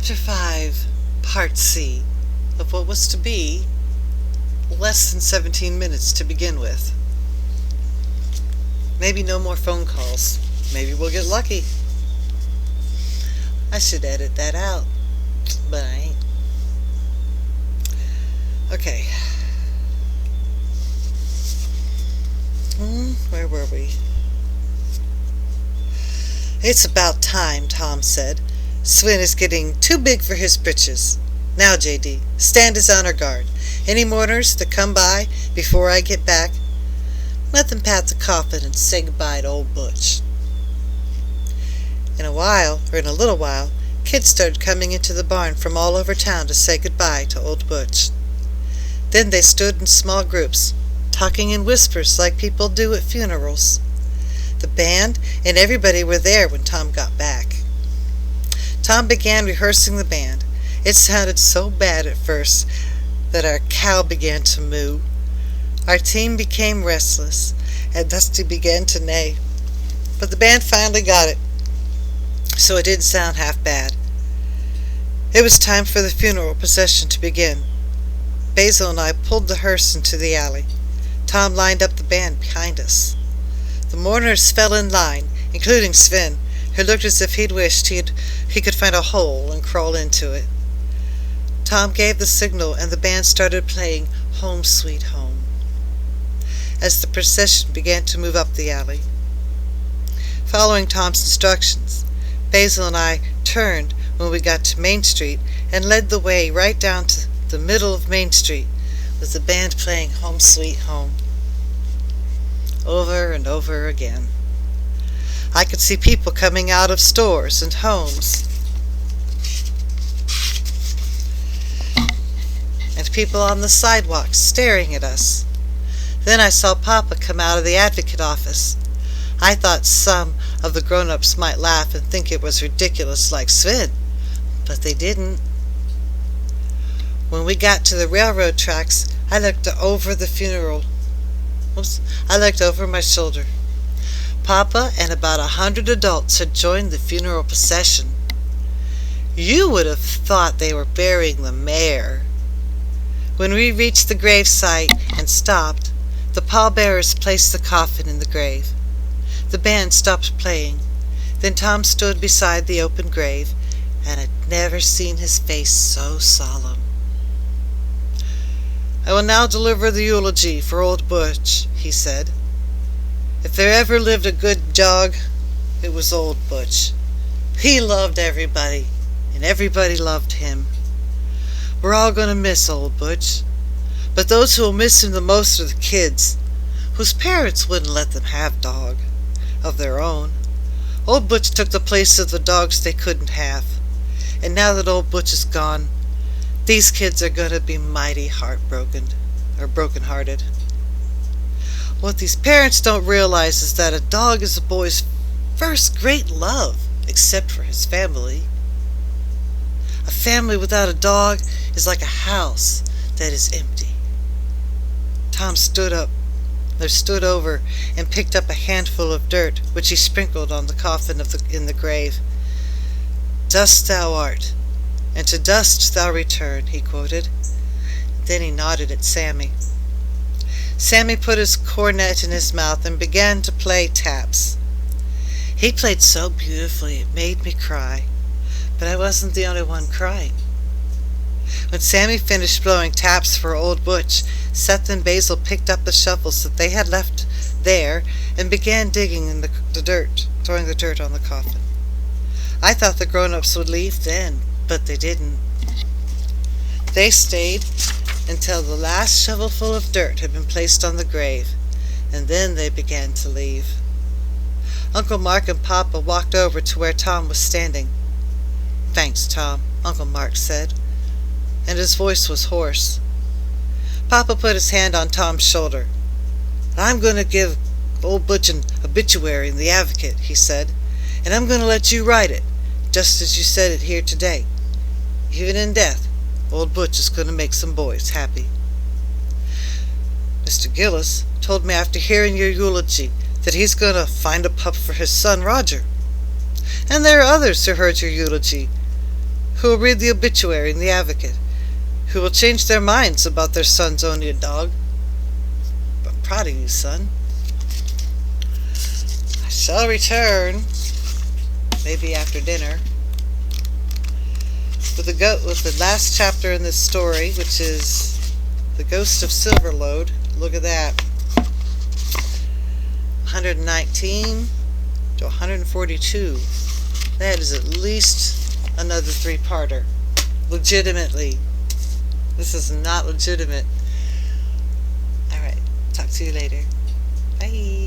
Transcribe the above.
Chapter 5, Part C, of what was to be less than 17 minutes to begin with. Maybe no more phone calls. Maybe we'll get lucky. I should edit that out, but I ain't. Okay. Where were we? It's about time, Tom said. Swin is getting too big for his britches. Now, J.D., stand as honor guard. Any mourners that come by before I get back, let them pat the coffin and say goodbye to Old Butch. In a little while, kids started coming into the barn from all over town to say goodbye to Old Butch. Then they stood in small groups, talking in whispers like people do at funerals. The band and everybody were there when Tom got back. Tom began rehearsing the band. It sounded so bad at first that our cow began to moo. Our team became restless, and Dusty began to neigh. But the band finally got it, so it didn't sound half bad. It was time for the funeral procession to begin. Basil and I pulled the hearse into the alley. Tom lined up the band behind us. The mourners fell in line, including Sven, who looked as if he'd wished he could find a hole and crawl into it. Tom gave the signal, and the band started playing Home Sweet Home as the procession began to move up the alley. Following Tom's instructions, Basil and I turned when we got to Main Street and led the way right down to the middle of Main Street with the band playing Home Sweet Home over and over again. I could see people coming out of stores and homes, and people on the sidewalks staring at us. Then I saw Papa come out of the advocate office. I thought some of the grown-ups might laugh and think it was ridiculous like Sven, but they didn't. When we got to the railroad tracks, I looked over my shoulder. Papa and about 100 adults had joined the funeral procession. You would have thought they were burying the mayor. When we reached the gravesite and stopped, the pallbearers placed the coffin in the grave. The band stopped playing. Then Tom stood beside the open grave, and I'd never seen his face so solemn. I will now deliver the eulogy for Old Butch, he said. If there ever lived a good dog, it was Old Butch. He loved everybody, and everybody loved him. We're all going to miss Old Butch, but those who will miss him the most are the kids, whose parents wouldn't let them have dog of their own. Old Butch took the place of the dogs they couldn't have, and now that Old Butch is gone, these kids are going to be mighty broken-hearted. What these parents don't realize is that a dog is a boy's first great love, except for his family. A family without a dog is like a house that is empty. Tom stood over and picked up a handful of dirt, which he sprinkled on the coffin in the grave. Dust thou art, and to dust thou return, he quoted. Then he nodded at Sammy. Sammy put his cornet in his mouth and began to play taps. He played so beautifully it made me cry, but I wasn't the only one crying. When Sammy finished blowing taps for Old Butch, Seth and Basil picked up the shovels that they had left there and began digging in the dirt, throwing the dirt on the coffin. I thought the grown-ups would leave then, but they didn't. They stayed until the last shovelful of dirt had been placed on the grave, and then they began to leave. Uncle Mark and Papa walked over to where Tom was standing. "Thanks, Tom," Uncle Mark said, and his voice was hoarse. Papa put his hand on Tom's shoulder. "I'm going to give Old Butch an obituary in the Advocate," he said, "and I'm going to let you write it, just as you said it here today. Even in death, Old Butch is going to make some boys happy." Mr. Gillis told me after hearing your eulogy that he's going to find a pup for his son Roger. And there are others who heard your eulogy who will read the obituary in the Advocate, who will change their minds about their son's owning a dog. I'm proud of you, son. I shall return, maybe after dinner, with the last chapter in this story, which is The Ghost of Silverlode. Look at that. 119 to 142. That is at least another three-parter. Legitimately. This is not legitimate. Alright, talk to you later. Bye.